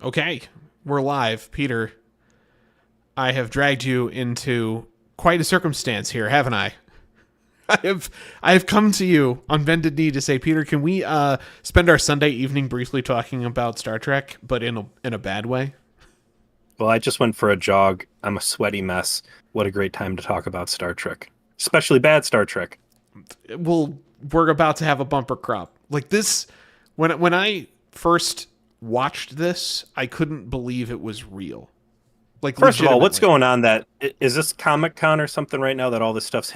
Okay, we're live. Peter, I have dragged you into quite a circumstance here, haven't I? I have I have come to you on bended knee to say, Peter, can we spend our Sunday evening briefly talking about Star Trek, but in a bad way? Well, I just went for a jog. I'm a sweaty mess. What a great time to talk about Star Trek, especially bad Star Trek. Well, we're about to have a bumper crop. Like this when I first watched this, I couldn't believe it was real. Like First of all, what's legitimately. going on? Is this Comic Con or something right now that all this stuff's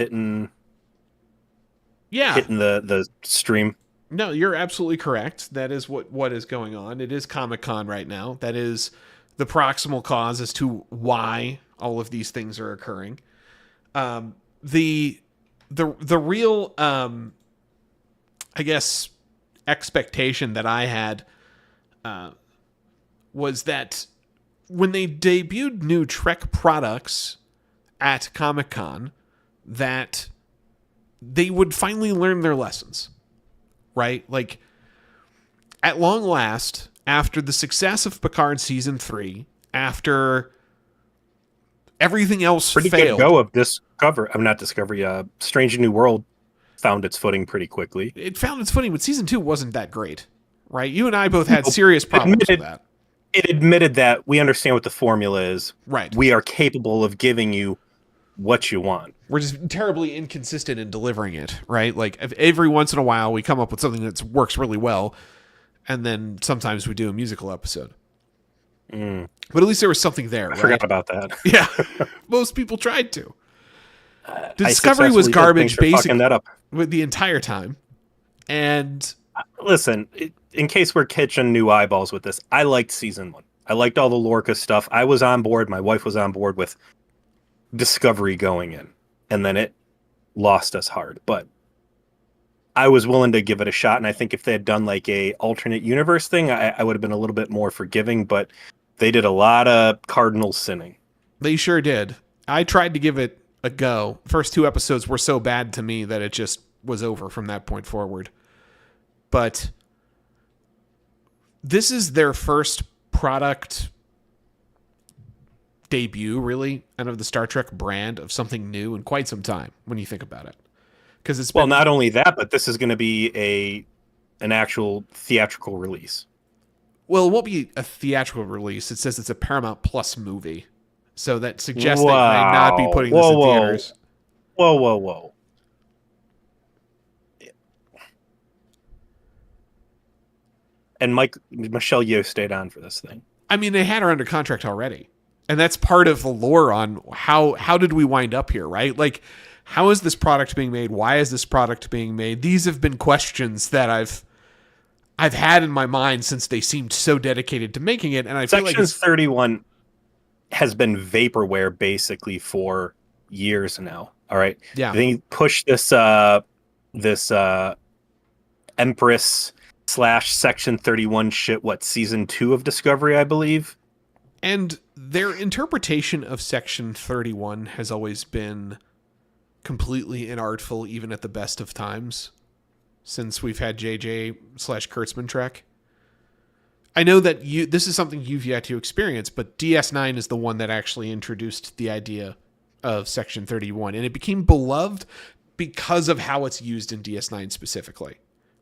Yeah. hitting the stream? No, you're absolutely correct. That is what is going on. It is Comic Con right now. That is the proximal cause as to why all of these things are occurring. The the real I guess expectation that I had was that when they debuted new Trek products at Comic Con, that they would finally learn their lessons, right? Like at long last, after the success of Picard season 3, after everything else Pretty good failed, go of Discover. I'm not Discovery. Strange New World found its footing pretty quickly. it found its footing, but season 2 wasn't that great, right? You and I both had Nope. serious problems with Admitted that. it admitted that we understand what the formula is. Right. We are capable of giving you what you want. We're just terribly inconsistent in delivering it, right? Like every once in a while we come up with something that works really well, and then sometimes we do a musical episode. But at least there was something there, I right? forgot about that. Yeah. Most people tried to. I Discovery was successfully did. Thanks garbage for fucking basic that up. with the entire time. And Listen, in case we're catching new eyeballs with this, I liked season one. I liked all the Lorca stuff. I was on board. My wife was on board with Discovery going in, and then it lost us hard. But I was willing to give it a shot, and I think if they had done like a alternate universe thing, I would have been a little bit more forgiving. But they did a lot of cardinal sinning. they sure did. I tried to give it a go. First two episodes were so bad to me that it just was over from that point forward. But this is their first product debut, really, out of the Star Trek brand of something new in quite some time when you think about it. Because it's Well, been, not only that, but this is going to be an actual theatrical release. well, it won't be a theatrical release. It says it's a Paramount Plus movie. So that suggests they may not be Wow! putting this Whoa! in Whoa! theaters. Whoa! Whoa! Whoa! And Michelle Yeoh stayed on for this thing. I mean, they had her under contract already. And that's part of the lore on how did we wind up here, right? Like, how is this product being made? Why is this product being made? These have been questions that I've had in my mind since they seemed so dedicated to making it, and I feel like Section it's 31 has been vaporware basically for years now. All right, yeah. they pushed this Empress slash Section 31 shit. What, season 2 of Discovery, I believe. And their interpretation of Section 31 has always been completely inartful, even at the best of times, since we've had JJ slash Kurtzman Trek. I know that this is something you've yet to experience, but DS9 is the one that actually introduced the idea of Section 31, and it became beloved because of how it's used in DS9 specifically,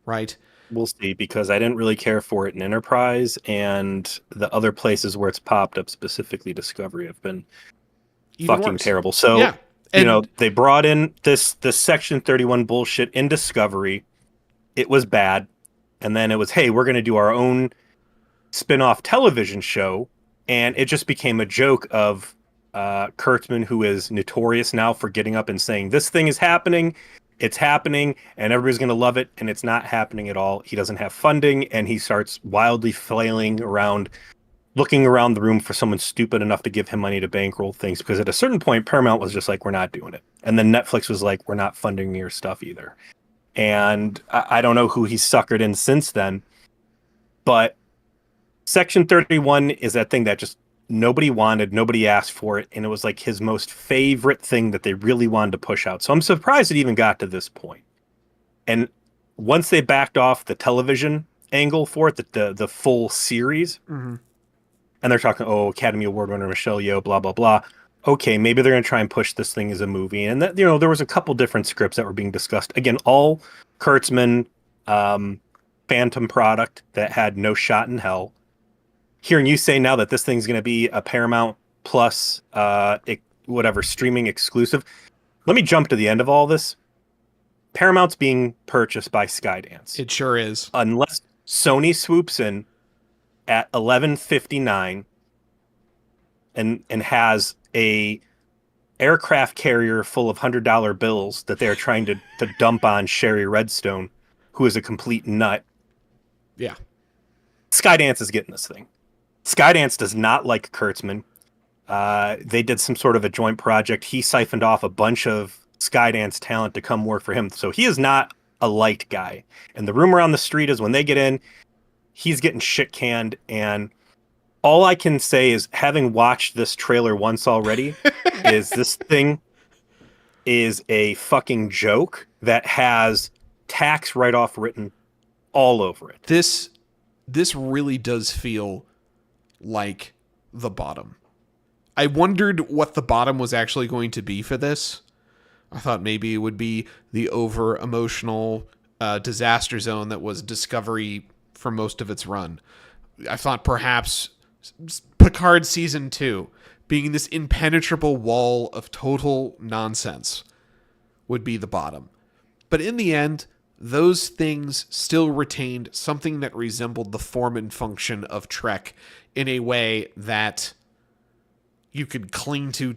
right? We'll see, because I didn't really care for it in Enterprise, and the other places where it's popped up, specifically Discovery, have been Even fucking worse. terrible. So, Yeah. And they brought in this Section 31 bullshit in Discovery. It was bad. And then it was, hey, we're going to do our own spin-off television show. And it just became a joke of Kurtzman, who is notorious now for getting up and saying, this thing is happening. It's happening, and everybody's going to love it. And it's not happening at all. He doesn't have funding, and he starts wildly flailing around, looking around the room for someone stupid enough to give him money to bankroll things, because at a certain point Paramount was just like, we're not doing it, and then Netflix was like, we're not funding your stuff either. And I don't know who he's suckered in since then, but Section 31 is that thing that just nobody wanted, nobody asked for it, and it was like his most favorite thing that they really wanted to push out. So I'm surprised it even got to this point. And once they backed off the television angle for it, the full series, mm-hmm. and they're talking, oh, Academy Award winner Michelle Yeoh, blah blah blah. Okay, maybe they're going to try and push this thing as a movie, and that, there was a couple different scripts that were being discussed. Again, all Kurtzman, Phantom product that had no shot in hell. Hearing you say now that this thing's going to be a Paramount Plus, whatever streaming exclusive. Let me jump to the end of all this. Paramount's being purchased by Skydance. It sure is. Unless Sony swoops in at 11:59 and has a aircraft carrier full of $100 bills that they're trying to dump on Sherry Redstone, who is a complete nut. Yeah. Skydance is getting this thing. Skydance does not like Kurtzman. They did some sort of a joint project. He siphoned off a bunch of Skydance talent to come work for him. So he is not a light guy. And the rumor on the street is when they get in, he's getting shit canned. And all I can say is, having watched this trailer once already, is this thing is a fucking joke that has tax write-off written all over it. This really does feel like the bottom. I wondered what the bottom was actually going to be for this. I thought maybe it would be the over-emotional disaster zone that was Discovery for most of its run. I thought perhaps Picard Season 2, being this impenetrable wall of total nonsense, would be the bottom. But in the end, those things still retained something that resembled the form and function of Trek in a way that you could cling to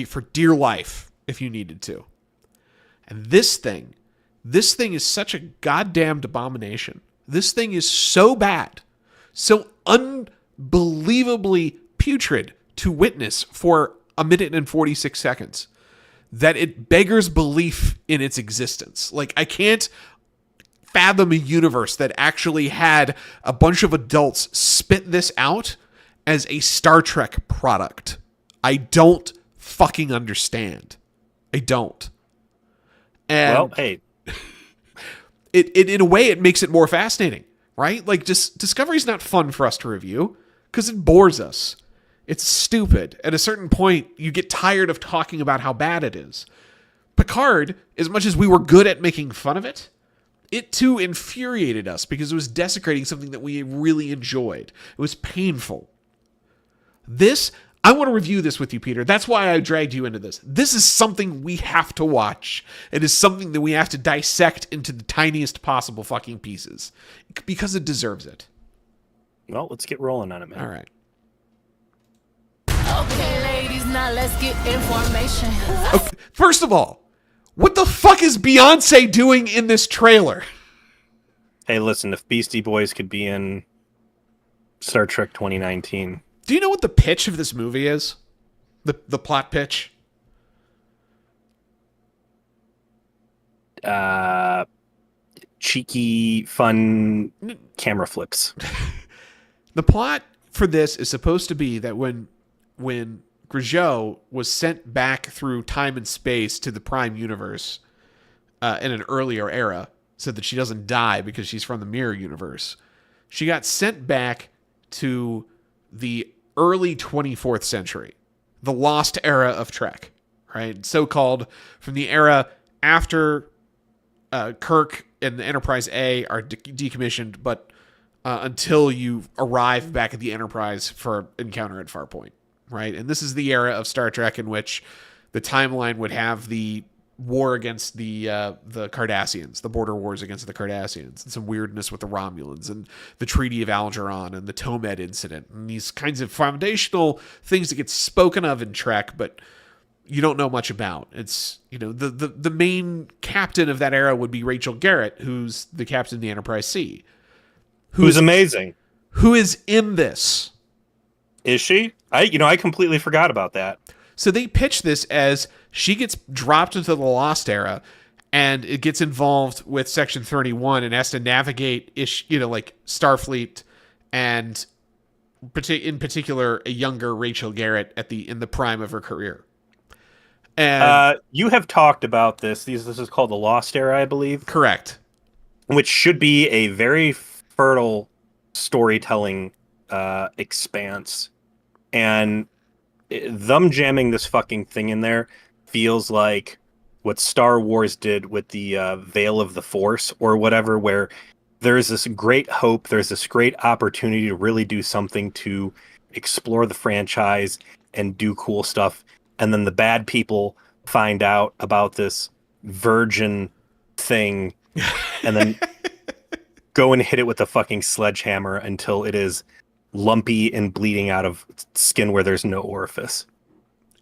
for dear life if you needed to. And this thing is such a goddamned abomination. This thing is so bad, so unbelievably putrid to witness for 1 minute and 46 seconds, that it beggars belief in its existence. Like, I can't fathom a universe that actually had a bunch of adults spit this out as a Star Trek product. I don't fucking understand. I don't. And well, hey, it in a way, it makes it more fascinating, right? Like, just Discovery's not fun for us to review because it bores us. It's stupid. At a certain point, you get tired of talking about how bad it is. Picard, as much as we were good at making fun of it, it too infuriated us because it was desecrating something that we really enjoyed. It was painful. This, I want to review this with you, Peter. That's why I dragged you into this. This is something we have to watch. It is something that we have to dissect into the tiniest possible fucking pieces because it deserves it. Well, let's get rolling on it, man. All right. Okay, ladies, now let's get information. Okay. First of all, what the fuck is Beyonce doing in this trailer? Hey, listen, if Beastie Boys could be in Star Trek 2019. Do you know what the pitch of this movie is? The plot pitch? Cheeky, fun camera flips. The plot for this is supposed to be that when Grigio was sent back through time and space to the Prime Universe in an earlier era, so that she doesn't die because she's from the Mirror Universe, she got sent back to the early 24th century, the lost era of Trek, right? So-called from the era after Kirk and the Enterprise A are decommissioned, but until you arrive back at the Enterprise for Encounter at Farpoint, right? And this is the era of Star Trek in which the timeline would have the war against the Cardassians, the border wars against the Cardassians, and some weirdness with the Romulans, and the Treaty of Algeron, and the Tomed incident, and these kinds of foundational things that get spoken of in Trek, but you don't know much about. It's, the main captain of that era would be Rachel Garrett, who's the captain of the Enterprise C. Who's amazing. Who is in this. Is she? I completely forgot about that. So they pitch this as she gets dropped into the Lost Era, and it gets involved with Section 31 and has to navigate like Starfleet, and in particular a younger Rachel Garrett in the prime of her career. And you have talked about this. This is called the Lost Era, I believe. Correct. Which should be a very fertile storytelling expanse And them jamming this fucking thing in there feels like what Star Wars did with the Veil of the Force or whatever, where there's this great hope, there's this great opportunity to really do something to explore the franchise and do cool stuff. And then the bad people find out about this virgin thing and then go and hit it with a fucking sledgehammer until it is lumpy and bleeding out of skin where there's no orifice.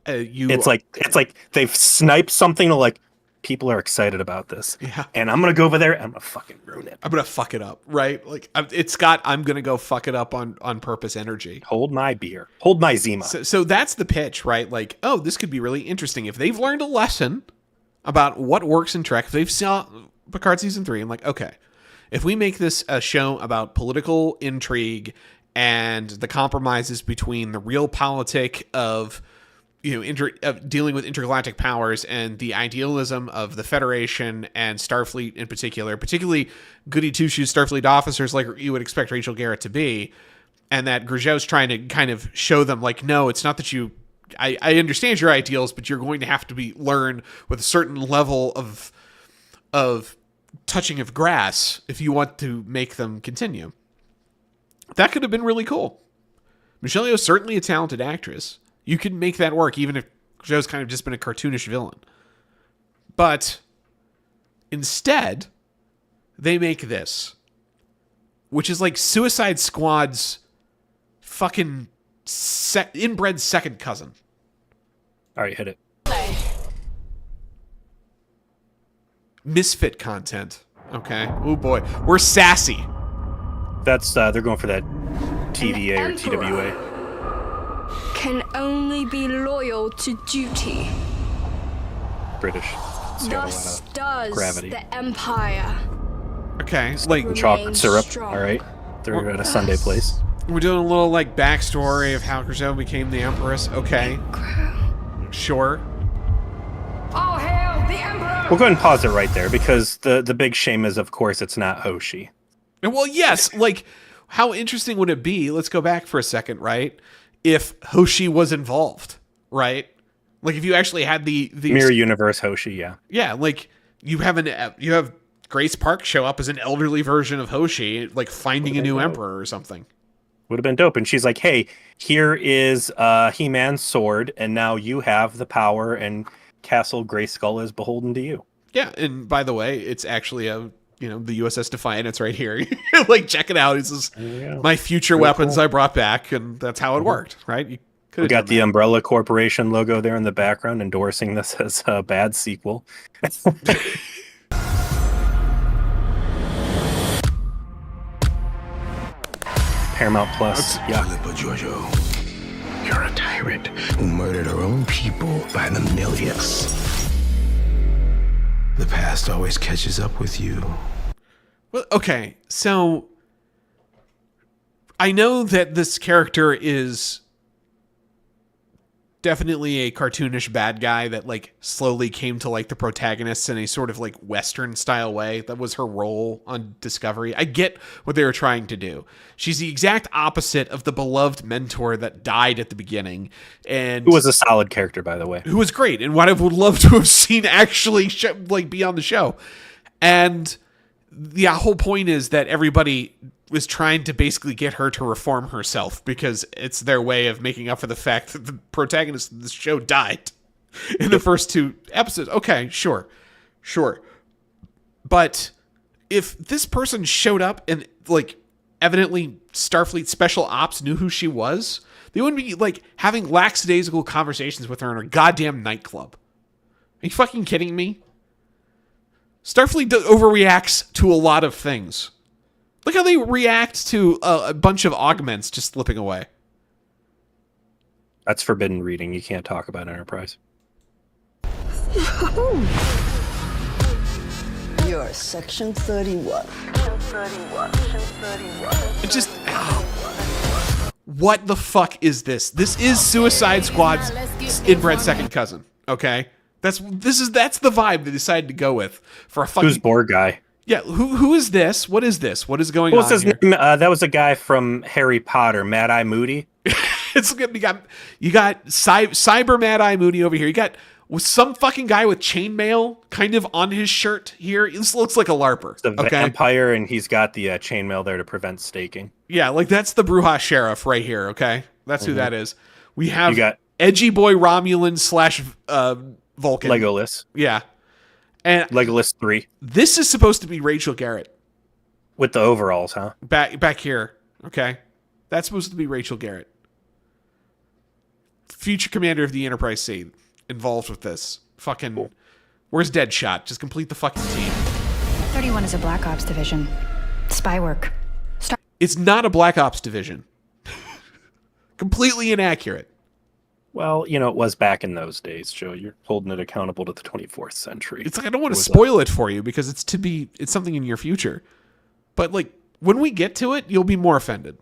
It's like they've sniped something to like, people are excited about this. Yeah. And I'm going to go over there and I'm going to fucking ruin it. I'm going to fuck it up, right? Like it's got, I'm going to go fuck it up on purpose energy. Hold my beer. Hold my Zima. So that's the pitch, right? Like, oh, this could be really interesting. If they've learned a lesson about what works in Trek, if they've saw Picard season 3, I'm like, okay, if we make this a show about political intrigue and the compromises between the real politic of, dealing with intergalactic powers and the idealism of the Federation and Starfleet in particular, particularly goody two-shoes Starfleet officers like you would expect Rachel Garrett to be, and that Grijot's trying to kind of show them, like, no, it's not that I understand your ideals, but you're going to have to learn with a certain level of touching of grass if you want to make them continue. That could have been really cool. Michelle Yeoh's certainly a talented actress. You could make that work even if Joe's kind of just been a cartoonish villain. But instead, they make this, which is like Suicide Squad's fucking inbred second cousin. All right, hit it. Misfit content. Okay. Oh boy. We're sassy. That's, they're going for that TVA or TWA. Can only be loyal to duty. British. Thus does gravity. the Empire. Okay. Like chocolate syrup. strong. All right. They're at a Sunday place. we're doing a little like backstory of how Grijot became the Empress. Okay. Sure. All hail the Emperor! We'll go ahead and pause it right there because the big shame is, of course, it's not Hoshi. Well, yes. Like, how interesting would it be? Let's go back for a second, right? If Hoshi was involved, right? Like, if you actually had the Mirror Universe Hoshi, yeah. Yeah, like you have Grace Park show up as an elderly version of Hoshi, like finding a new emperor or something. Would have been dope. And she's like, hey, here is He-Man's sword, and now you have the power, and Castle Grayskull is beholden to you. Yeah, and by the way, it's actually the USS Defiant. It's right here. Like, check it out. This is my future weapons I brought back, and that's how it worked, right? You we got the Umbrella Corporation logo there in the background endorsing this as a bad sequel. Paramount Plus. Yeah. Giorgio, you're a tyrant who murdered our own people by the millions. The past always catches up with you. Well, okay, so I know that this character is definitely a cartoonish bad guy that like slowly came to like the protagonists in a sort of like Western style way. That was her role on Discovery. I get what they were trying to do. She's the exact opposite of the beloved mentor that died at the beginning, and who was a solid character, by the way. Who was great, and what I would love to have seen actually be on the show. And the whole point is that everybody was trying to basically get her to reform herself because it's their way of making up for the fact that the protagonist of this show died in the first two episodes. Okay, sure. But if this person showed up and like evidently Starfleet Special Ops knew who she was, they wouldn't be like having lackadaisical conversations with her in a goddamn nightclub. Are you fucking kidding me? Starfleet overreacts to a lot of things. Look how they react to a bunch of augments just slipping away. That's forbidden reading. You can't talk about Enterprise. You're Section 31. It just... What the fuck is this? This is Suicide Squad's inbred second cousin, okay? That's the vibe they decided to go with for a fucking... Who's Borg guy? Yeah, who is this? What is this? What is going What was on his here? name? That was a guy from Harry Potter, Mad-Eye Moody. It's good. You got Cyber Mad Eye Mooney over here. You got some fucking guy with chainmail kind of on his shirt here. This looks like a LARPer. The vampire, and he's got the chainmail there to prevent staking. Yeah, like that's the Bruja Sheriff right here. Okay, that's who that is. We have You got Edgy Boy Romulan / Vulcan. Legolas. Yeah, and Legolas 3 this is supposed to be Rachel Garrett with the overalls, huh? back here. Okay, that's supposed to be Rachel Garrett, future commander of the Enterprise C, involved with this. Fucking, cool. Where's Deadshot? Just complete the fucking team. 31 is a Black Ops division. Spy work. It's not a Black Ops division. Completely inaccurate. Well, it was back in those days, Joe. You're holding it accountable to the 24th century. It's like I don't want to spoil it for you because it's something in your future. But like when we get to it, you'll be more offended.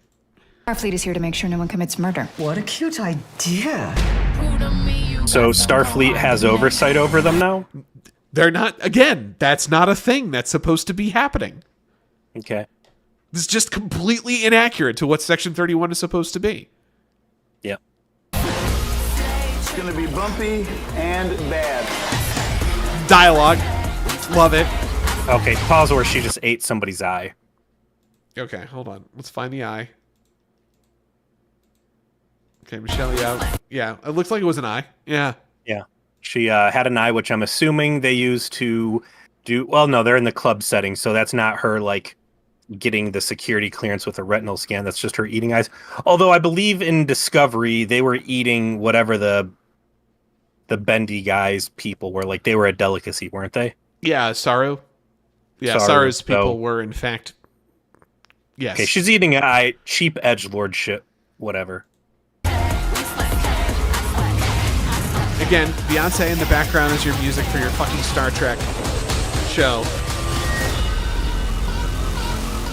Our fleet is here to make sure no one commits murder. What a cute idea. So Starfleet has oversight over them now? They're not, again, that's not a thing that's supposed to be happening. Okay. This is just completely inaccurate to what Section 31 is supposed to be. Yeah. It's going to be bumpy and bad. Dialogue. Love it. Okay, pause where she just ate somebody's eye. Okay, hold on. Let's find the eye. Okay, Michelle, yeah. Yeah, it looks like it was an eye. Yeah. Yeah. She had an eye, which I'm assuming they used to do... Well, no, they're in the club setting, so that's not her, like, getting the security clearance with a retinal scan. That's just her eating eyes. Although I believe in Discovery, they were eating whatever the bendy guys people were. Like, they were a delicacy, weren't they? Yeah, Saru. Yeah, Saru, Saru's people so... were, in fact... Yes. Okay, she's eating an eye. Cheap edgelord shit. Whatever. Again, Beyonce in the background is your music for your fucking Star Trek show.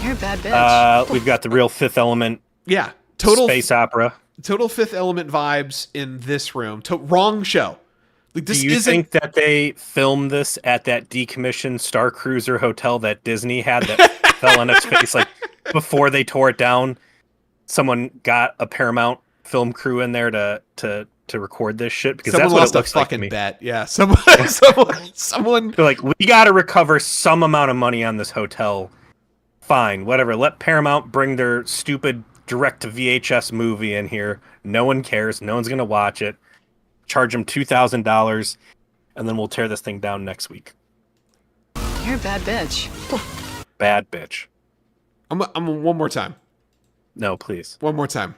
You're a bad bitch. We've got the real Fifth Element. Yeah, total space opera. Total Fifth Element vibes in this room. Wrong show. Like, this Do you think that they filmed this at that decommissioned Star Cruiser hotel that Disney had that fell on its face like before they tore it down? Someone got a Paramount film crew in there to record this shit because someone that's what lost it looks a fucking like to me. bet. Yeah, someone. They're like, we got to recover some amount of money on this hotel. Fine, whatever. Let Paramount bring their stupid direct to VHS movie in here. No one cares. No one's gonna watch it. Charge them $2,000, and then we'll tear this thing down next week. You're a bad bitch. Bad bitch. I'm one more time. No, please. One more time.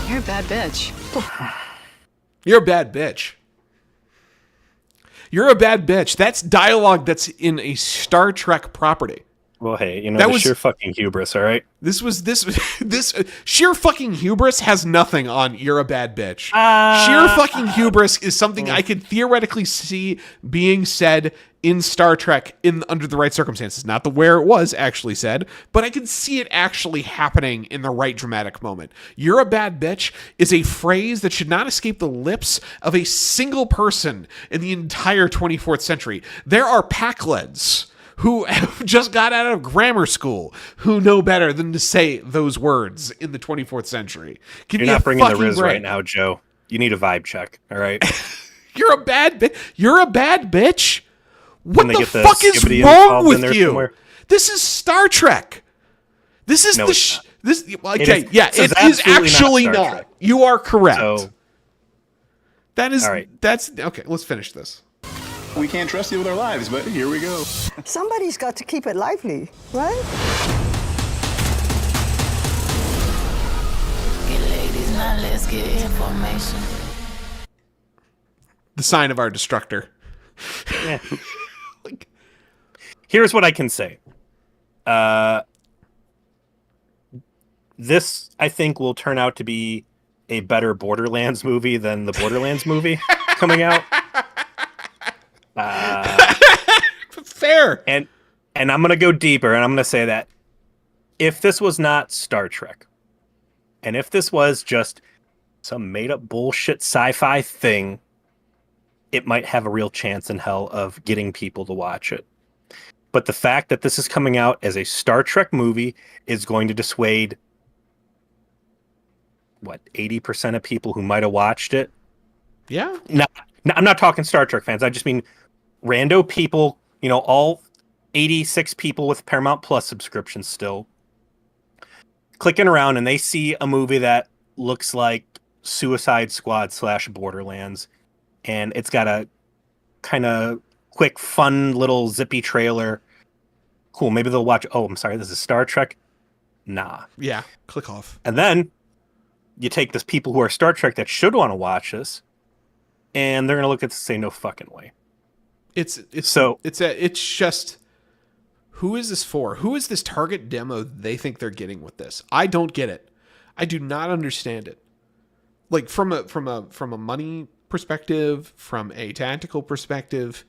You're a bad bitch. You're a bad bitch. You're a bad bitch. That's dialogue that's in a Star Trek property. Well, hey, that was sheer fucking hubris, all right? This sheer fucking hubris has nothing on "you're a bad bitch." Sheer fucking hubris is something I could theoretically see being said in Star Trek under the right circumstances. Not the where it was actually said, but I could see it actually happening in the right dramatic moment. "You're a bad bitch" is a phrase that should not escape the lips of a single person in the entire 24th century. There are Pakleds who just got out of grammar school, who know better than to say those words in the 24th century. You're not bringing the Riz right now, Joe. You need a vibe check, all right? You're a bad bitch. You're a bad bitch? What the get the fuck is Skibidi wrong involved in with there you? somewhere? This is Star Trek. This is No, it's not. this. Okay, It is- yeah, this is it is absolutely actually not Star not. Trek. You are correct. So, that is all right. That's okay. Let's finish this. We can't trust you with our lives, but here we go. Somebody's got to keep it lively, right? Get ladies, now let's get information. The sign of our destructor. yeah. Here's what I can say. This, I think, will turn out to be a better Borderlands movie than the Borderlands movie coming out. Fair. And I'm going to go deeper, and I'm going to say that if this was not Star Trek, and if this was just some made-up bullshit sci-fi thing, it might have a real chance in hell of getting people to watch it. But the fact that this is coming out as a Star Trek movie is going to dissuade what, 80% of people who might have watched it. Yeah. No, I'm not talking Star Trek fans. I just mean rando people, all 86 people with Paramount Plus subscriptions still clicking around, and they see a movie that looks like Suicide Squad / Borderlands, and it's got a kind of quick, fun little zippy trailer. Cool. Maybe they'll watch. Oh, I'm sorry. This is Star Trek. Nah. Yeah. Click off. And then you take this people who are Star Trek that should want to watch this, and they're going to look at this and say, no fucking way. It's just, who is this for? Who is this target demo they think they're getting with this? I don't get it. I do not understand it. Like from a money perspective, from a tactical perspective,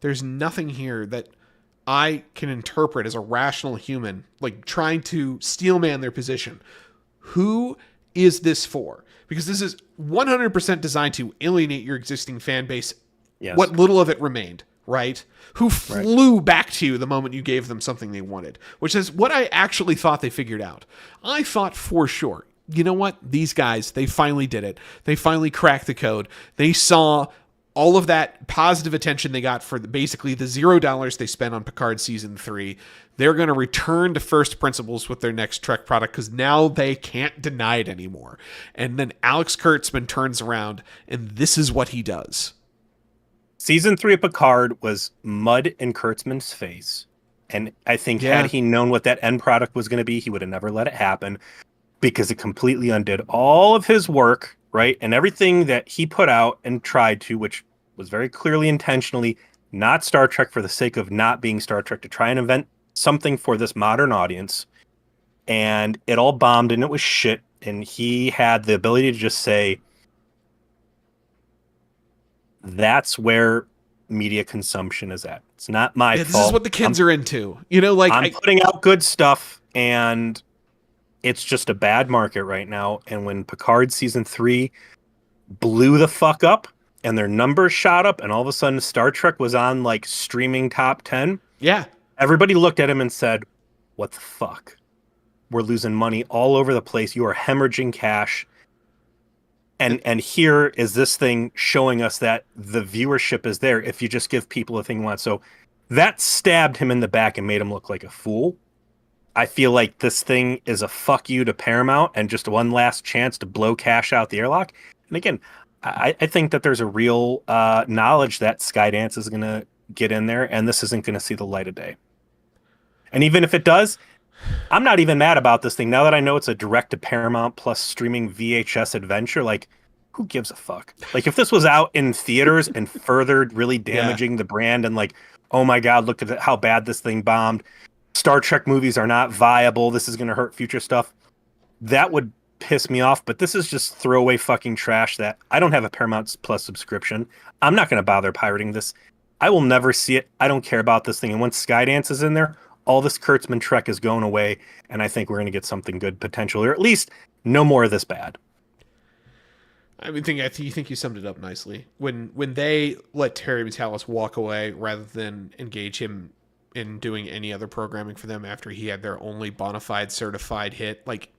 there's nothing here that I can interpret as a rational human, like trying to steelman their position. Who is this for? Because this is 100% designed to alienate your existing fan base. Yes. What little of it remained, right? Who flew back to you the moment you gave them something they wanted, which is what I actually thought they figured out. I thought for sure, you know what? These guys, they finally did it. They finally cracked the code. They saw all of that positive attention they got for basically the $0 they spent on Picard Season 3. They're going to return to first principles with their next Trek product because now they can't deny it anymore. And then Alex Kurtzman turns around, and this is what he does. Season 3 of Picard was mud in Kurtzman's face. And I think had he known what that end product was going to be, he would have never let it happen, because it completely undid all of his work, right? And everything that he put out and tried to, which was very clearly intentionally not Star Trek for the sake of not being Star Trek, to try and invent something for this modern audience. And it all bombed and it was shit. And he had the ability to just say, that's where media consumption is at. It's not my fault. This is what the kids are into. I'm putting out good stuff, and it's just a bad market right now. And when Picard Season 3 blew the fuck up and their numbers shot up, and all of a sudden Star Trek was on like streaming top 10. Yeah. Everybody looked at him and said, what the fuck? We're losing money all over the place. You are hemorrhaging cash. And here is this thing showing us that the viewership is there if you just give people a thing they want. So that stabbed him in the back and made him look like a fool. I feel like this thing is a fuck you to Paramount and just one last chance to blow cash out the airlock. And again, I think that there's a real knowledge that Skydance is going to get in there, and this isn't going to see the light of day. And even if it does, I'm not even mad about this thing. Now that I know it's a direct to Paramount Plus streaming VHS adventure, like, who gives a fuck? Like, if this was out in theaters and further really damaging the brand, and like, oh my God, look at how bad this thing bombed. Star Trek movies are not viable. This is going to hurt future stuff. That would piss me off. But this is just throwaway fucking trash that I don't have a Paramount Plus subscription. I'm not going to bother pirating this. I will never see it. I don't care about this thing. And once Skydance is in there, all this Kurtzman Trek is going away, and I think we're going to get something good potentially, or at least no more of this bad. I think you summed it up nicely. When they let Terry Matalas walk away rather than engage him in doing any other programming for them after he had their only bona fide certified hit, like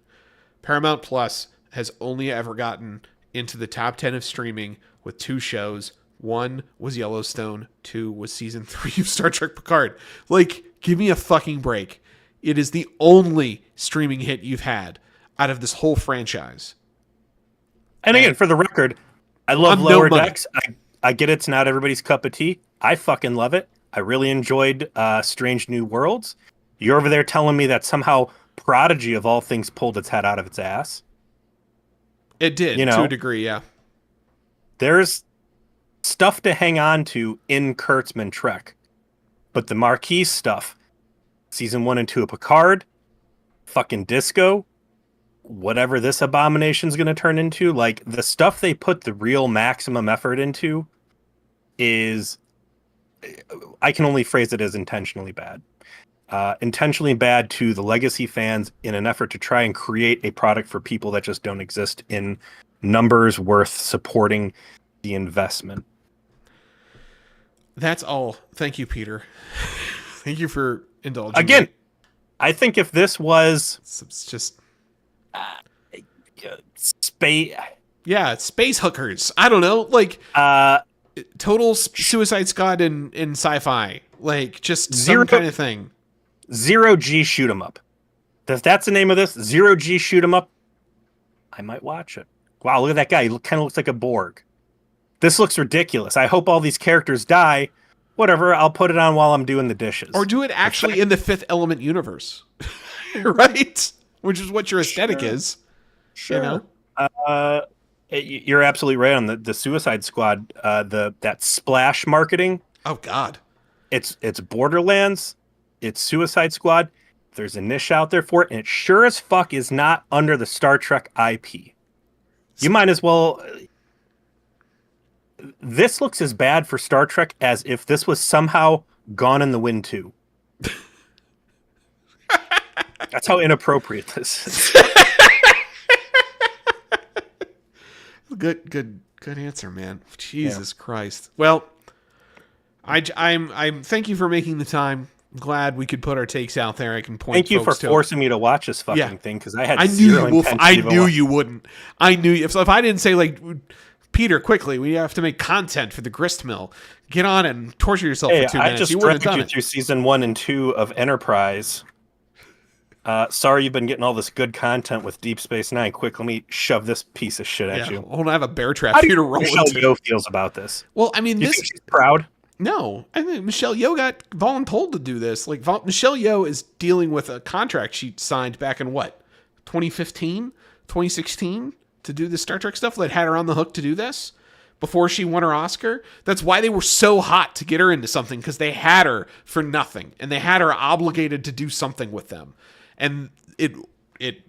Paramount Plus has only ever gotten into the top 10 of streaming with 2 shows. 1 was Yellowstone, 2 was Season 3 of Star Trek Picard. Like, give me a fucking break. It is the only streaming hit you've had out of this whole franchise. And again, for the record, I love Lower Decks. I get it's not everybody's cup of tea. I fucking love it. I really enjoyed Strange New Worlds. You're over there telling me that somehow Prodigy, of all things, pulled its head out of its ass. It did, to a degree, yeah. There's stuff to hang on to in Kurtzman Trek. But the marquee stuff, Season 1 and 2 of Picard, fucking Disco, whatever this abomination's going to turn into, like, the stuff they put the real maximum effort into is, I can only phrase it as intentionally bad. Intentionally bad to the legacy fans in an effort to try and create a product for people that just don't exist in numbers worth supporting the investment. That's all. Thank you, Peter. Thank you for indulging Again, me. I think if this was It's just space. Yeah, space hookers. I don't know, like total Suicide Squad in sci-fi, like just Zero- some kind of thing. Zero G shoot 'em up. If that's the name of this, Zero G shoot 'em up, I might watch it. Wow, look at that guy. He kind of looks like a Borg. This looks ridiculous. I hope all these characters die. Whatever, I'll put it on while I'm doing the dishes. Or do it actually in the Fifth Element universe, right? Which is what your aesthetic is. Sure. You know? You're absolutely right on the Suicide Squad. That splash marketing. Oh God. It's Borderlands. It's Suicide Squad. There's a niche out there for it, and it sure as fuck is not under the Star Trek IP. You might as well. This looks as bad for Star Trek as if this was somehow Gone in the Wind 2. That's how inappropriate this is. Good answer, man. Jesus Christ. Well, I'm thank you for making the time. I'm glad we could put our takes out there. I can point. Thank you for folks to forcing me to watch this fucking thing because I had I knew zero you. intention I to even knew watch. you wouldn't. I knew if I didn't say like, Peter, quickly, we have to make content for the grist mill. Get on it and torture yourself Hey, for 2 I minutes. just You wouldn't dragged have done you it. through season 1 and 2 of Enterprise. Sorry you've been getting all this good content with Deep Space Nine. Quick, let me shove this piece of shit at Yeah, you. hold on, I have a bear trap How for do you to you roll think Michelle into. Yeoh feels about this? Well, I mean, You this. think she's proud? No, I think Michelle Yeoh got voluntold to do this. Like Michelle Yeoh is dealing with a contract she signed back in what, 2015, 2016, to do the Star Trek stuff that had her on the hook to do this before she won her Oscar. That's why they were so hot to get her into something, because they had her for nothing and they had her obligated to do something with them, and it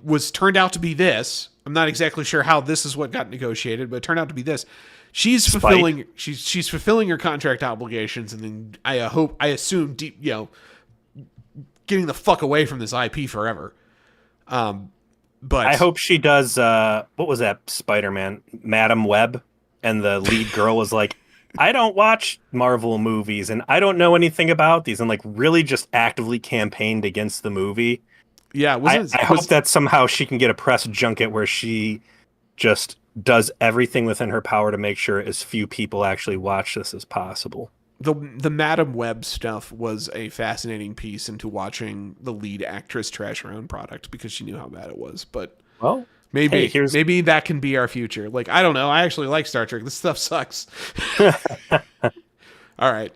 was turned out to be this. I'm not exactly sure how this is what got negotiated, but it turned out to be this. She's fulfilling she's fulfilling her contract obligations, and then I assume deep, getting the fuck away from this IP forever. But I hope she does. What was that Spider-Man? Madam Web, and the lead girl was like, "I don't watch Marvel movies, and I don't know anything about these," and like really just actively campaigned against the movie. Yeah, I hope that somehow she can get a press junket where she just does everything within her power to make sure as few people actually watch this as possible. the Madam Web stuff was a fascinating piece into watching the lead actress trash her own product because she knew how bad it was. But Well, maybe hey, maybe that can be our future. Like, I don't know. I actually like Star Trek. This stuff sucks. All right.